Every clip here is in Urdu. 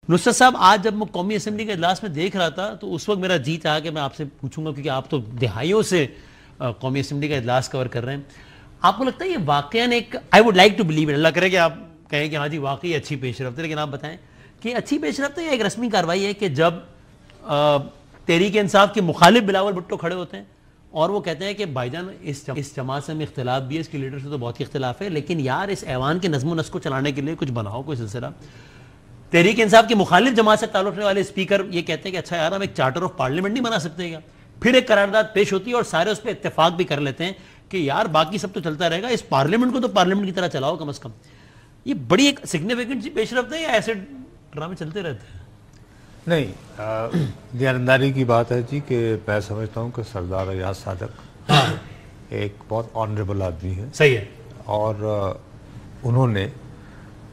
نصرت صاحب، آج جب میں قومی اسمبلی کے اجلاس میں دیکھ رہا تھا تو اس وقت میرا جی چاہا کہ میں آپ سے پوچھوں گا، کیونکہ آپ تو دہائیوں سے قومی اسمبلی کا اجلاس کور کر رہے ہیں. آپ کو لگتا ہے یہ واقعاً ایک I would like to believe, اللہ کرے کہ آپ کہیں کہ ہاں جی واقعی اچھی پیش رفت ہے، لیکن آپ بتائیں کہ اچھی پیش رفت ہے یا ایک رسمی کارروائی ہے کہ جب تحریک انصاف کے مخالف بلاول بھٹو کھڑے ہوتے ہیں اور وہ کہتے ہیں کہ بھائی جان اس جماعت سے ہمیں اختلاف بھی ہے، اس کی لیڈر سے تو بہت ہی اختلاف ہے، لیکن یار اس ایوان کے نظم و نسق کو چلانے کے لیے کچھ بناؤ کوئی سلسلہ. تحریک انصاف کی مخالف جماعت سے تعلق رکھنے والے اسپیکر یہ کہتے ہیں کہ اچھا یار ہم ایک چارٹر آف پارلیمنٹ نہیں بنا سکتے گا. پھر ایک قرارداد پیش ہوتی ہے اور سارے اس پہ اتفاق بھی کر لیتے ہیں کہ یار باقی سب تو چلتا رہے گا، اس پارلیمنٹ کو تو پارلیمنٹ کی طرح چلاؤ کم از کم. یہ بڑی ایک سگنیفیکنٹ سی پیش رفت ہے یا ایسے ڈرامے چلتے رہتے ہیں؟ نہیں، دیانتداری کی بات ہے جی کہ میں سمجھتا ہوں کہ سردار ایاز صادق ایک بہت آنریبل آدمی ہے. صحیح ہے. اور انہوں نے،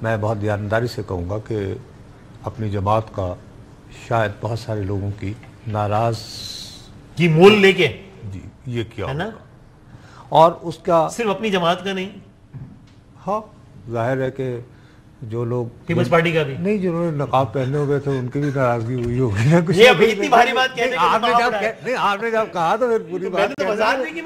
میں بہت دیانتداری سے کہوں گا کہ اپنی جماعت کا شاید بہت سارے لوگوں کی ناراض کی مول لے کے جی یہ کیا ہے نا، اور اس کا صرف اپنی جماعت کا نہیں، ہاں ظاہر ہے کہ جو لوگ پیپلز پارٹی کا بھی نہیں، جنہوں نے نقاب پہنے ہوئے تھے ان کی بھی ناراضگی ہوئی ہوگی نا کچھ. یہ ابھی اتنی بھاری بات کہنے نہیں، آپ نے جب کہا تو پھر پوری بات میں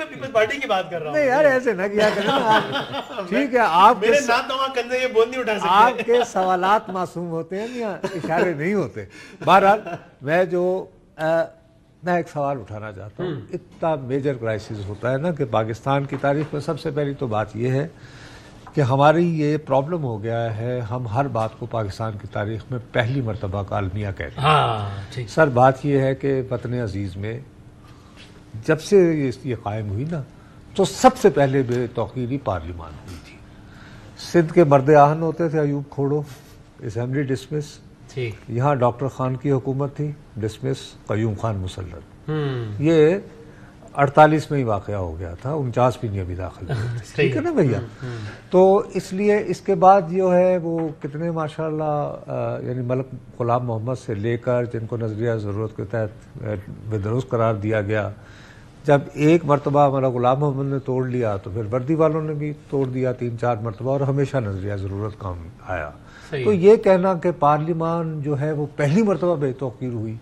پیپلز پارٹی کی بات کر رہا ہوں. نہیں یار ایسے نہ کیا کریں. ٹھیک ہے، آپ میرے ساتھ وہاں کندھے یہ بول نہیں اٹھا سکتے. آپ کے سوالات معصوم ہوتے ہیں یا اشارے نہیں ہوتے. بہرحال میں ایک سوال اٹھانا چاہتا ہوں. اتنا میجر کرائسس ہوتا ہے نا کہ پاکستان کی تاریخ میں سب سے پہلی تو بات یہ ہے کہ ہماری یہ پرابلم ہو گیا ہے، ہم ہر بات کو پاکستان کی تاریخ میں پہلی مرتبہ کا المیہ کہتے ہیں. سر بات یہ ہے کہ وطن عزیز میں جب سے یہ قائم ہوئی نا تو سب سے پہلے بے توقیری پارلیمان ہوئی تھی. سندھ کے مرد آہن ہوتے تھے ایوب کھوڑو، اسمبلی ڈسمس. یہاں ڈاکٹر خان کی حکومت تھی، ڈسمس قیوم خان مسلط. یہ 48 میں ہی واقعہ ہو گیا تھا، 49 بھی نہیں ابھی داخل ہوئے تھے. ٹھیک ہے نا بھیا. تو اس لیے اس کے بعد جو ہے وہ کتنے ماشاءاللہ یعنی ملک غلام محمد سے لے کر جن کو نظریہ ضرورت کے تحت بدرست قرار دیا گیا، جب ایک مرتبہ ملک غلام محمد نے توڑ لیا تو پھر وردی والوں نے بھی توڑ دیا 3-4 مرتبہ، اور ہمیشہ نظریہ ضرورت کام آیا. تو یہ کہنا کہ پارلیمان جو ہے وہ پہلی مرتبہ بے توقیر ہوئی،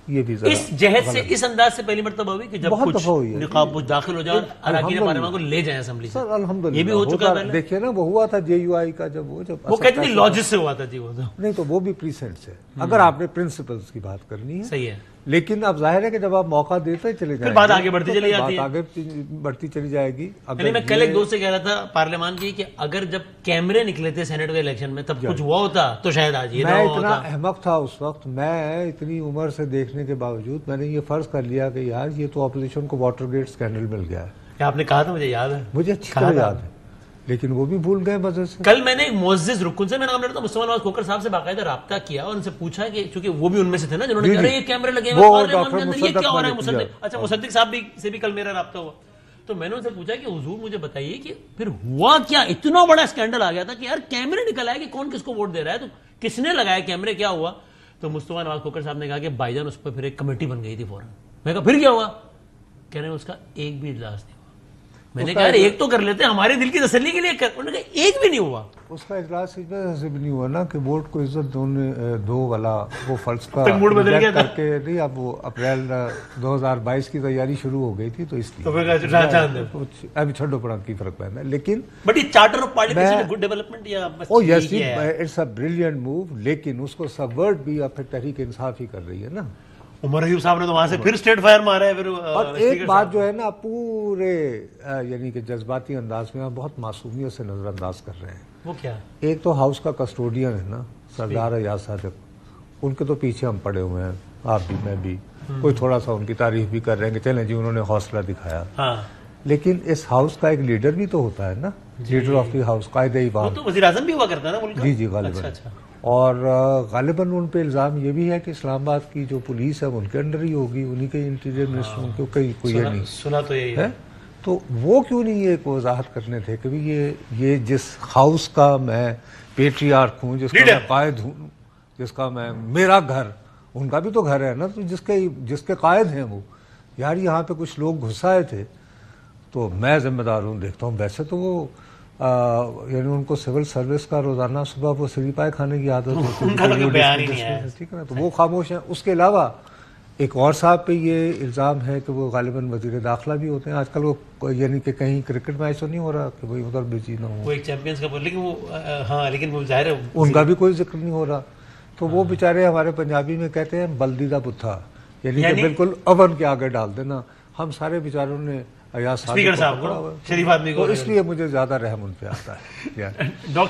یہ بھی اس جہد سے اس انداز سے پہلی مرتبہ ہوئی کہ جب کچھ نقاب داخل ہو جائے اراکین پارلیمان کو لے جائیں اسمبلی سے. سر الحمدللہ یہ بھی ہو چکا ہے. دیکھیے نا وہ ہوا تھا جے یو آئی کا، جب وہ کتنی لاجس سے ہوا تھا جی. وہ نہیں تو وہ بھی پریسنٹ سے، اگر آپ نے پرنسپلز کی بات کرنی ہے. صحیح ہے. لیکن اب ظاہر ہے کہ جب آپ موقع دیتے چلے جائیں پھر بات آگے بڑھتی چلی جاتی ہے، آگے بڑھتی چلی جائے گی. میں کل ایک دوست سے کہہ رہا تھا پارلیمان کی کہ اگر جب کیمرے نکلے تھے سینیٹ کے الیکشن میں تب کچھ ہوا ہوتا تو شاید آج یہ نہ ہوا ہوتا. میں اتنا احمق تھا اس وقت، میں اتنی عمر سے دیکھنے کے باوجود میں نے یہ فرض کر لیا کہ یار یہ تو اپوزیشن کو واٹر گیٹ اسکینڈل مل گیا ہے. آپ نے کہا تھا، مجھے یاد ہے، مجھے اچھی طرح یاد ہے، لیکن وہ بھی بھول گئے مزے سے. کل میں نے ایک معزز رکن سے، میں نام لیتا ہوں، مصطفیٰ نواز کھوکھر صاحب سے باقاعدہ رابطہ کیا اور ان سے پوچھا کہ چونکہ وہ بھی ان میں سے تھے نا جنہوں نے کہا یہ کیمرے لگے ہیں پارلیمان کے اندر، یہ کیا ہو رہا ہے مصدق. اچھا مصدق صاحب سے بھی کل میرا رابطہ ہوا تو میں نے ان سے پوچھا کہ حضور مجھے بتائیے کہ پھر ہوا کیا، اتنا بڑا اسکینڈل آ گیا تھا کہ یار کیمرے نکل آئے کہ کون کس کو ووٹ دے رہا ہے، تو کس نے لگایا کیمرے، کیا ہوا. تو مصطفیٰ نواز کھوکھر صاحب نے کہا کہ بھائی جان اس پہ پھر ایک کمیٹی بن گئی تھی فوراً. میں کہا پھر کیا ہوا؟ کہہ رہے ہیں اس کا ایک بھی اجلاس نہیں ہوا. میں نے کہا ایک تو کر لیتے ہمارے دل کی تسلی کے لیے، انہوں نے کہا ایک بھی نہیں ہوا. اس کا اجلاس اس وجہ سے بھی نہیں ہوا نا کہ ووٹ کو عزت دو والا وہ فرض کا کر کے نہیں. اب وہ اپریل 2022 کی تیاری شروع ہو گئی تھی تو اس لیے ابھی چھڈو پڑا کی فرق پڑنا. لیکن بٹ یہ charter of parliament good development یا yes it's a brilliant move, لیکن اس کو سبورٹ بھی اب پھر تحریک انصاف ہی کر رہی ہے نا. عمر ایوب صاحب نے تو وہاں سے پھر اسٹیٹ فائر مارا ہے. پھر اور ایک بات جو ہے نا پورے یعنی کہ جذباتی انداز میں بہت معصومیت سے نظر انداز کر رہے ہیں. وہ کیا؟ ایک تو ہاؤس کا کسٹوڈین ہے نا سردار ایاز صادق، ان کے تو پیچھے ہم پڑے ہوئے ہیں، آپ بھی میں بھی. کوئی تھوڑا سا ان کی تعریف بھی کر رہے ہیں کہ چلیں جی انہوں نے حوصلہ دکھایا، لیکن اس ہاؤس کا ایک لیڈر بھی تو ہوتا ہے نا، لیڈر آف دی ہاؤس، قائد ایوان. تو وزیر اعظم بھی ہوا کرتا ہے نا ملک کا. جی غالباً. اور غالباً ان پہ الزام یہ بھی ہے کہ اسلام آباد کی جو پولیس ہے ان کے انڈر ہی ہوگی، انہی کے انٹیریئر منسٹروں کو، کوئی یہ نہیں سنا تو یہی ہے. تو وہ کیوں نہیں یہ ایک وضاحت کرنے تھے کہ یہ جس ہاؤس کا میں پیٹریارک ہوں، جس کا میں قائد ہوں، جس کا میں میرا گھر، ان کا بھی تو گھر ہے نا، تو جس کے قائد ہیں وہ، یار یہاں پہ کچھ لوگ گھس آئے تھے تو میں ذمہ دار ہوں. دیکھتا ہوں ویسے تو وہ یعنی ان کو سول سروس کا روزانہ صبح وہ سری پائے کھانے کی عادت ہوتی ہے، ان کا تو بیان ہی نہیں ہے، ٹھیک ہے نا، تو وہ خاموش ہیں۔ اس کے علاوہ ایک اور صاحب پہ یہ الزام ہے کہ وہ غالباً وزیر داخلہ بھی ہوتے ہیں آج کل، وہ یعنی کہ کہیں کرکٹ میچ تو نہیں ہو رہا کہ بھائی ادھر بزی نہ ہو، وہ ایک چیمپئنز کا، لیکن وہ ہاں، لیکن وہ ظاہر ہے ان کا بھی کوئی ذکر نہیں ہو رہا۔ تو وہ بیچارے ہمارے پنجابی میں کہتے ہیں بلدیدہ بتھا، یعنی کہ بالکل اوون کے آگے ڈال دینا۔ ہم سارے بیچاروں نے ایاز اسپیکر صاحب کو، شریف آدمی کو، اس لیے مجھے زیادہ رحم ان پہ آتا ہے۔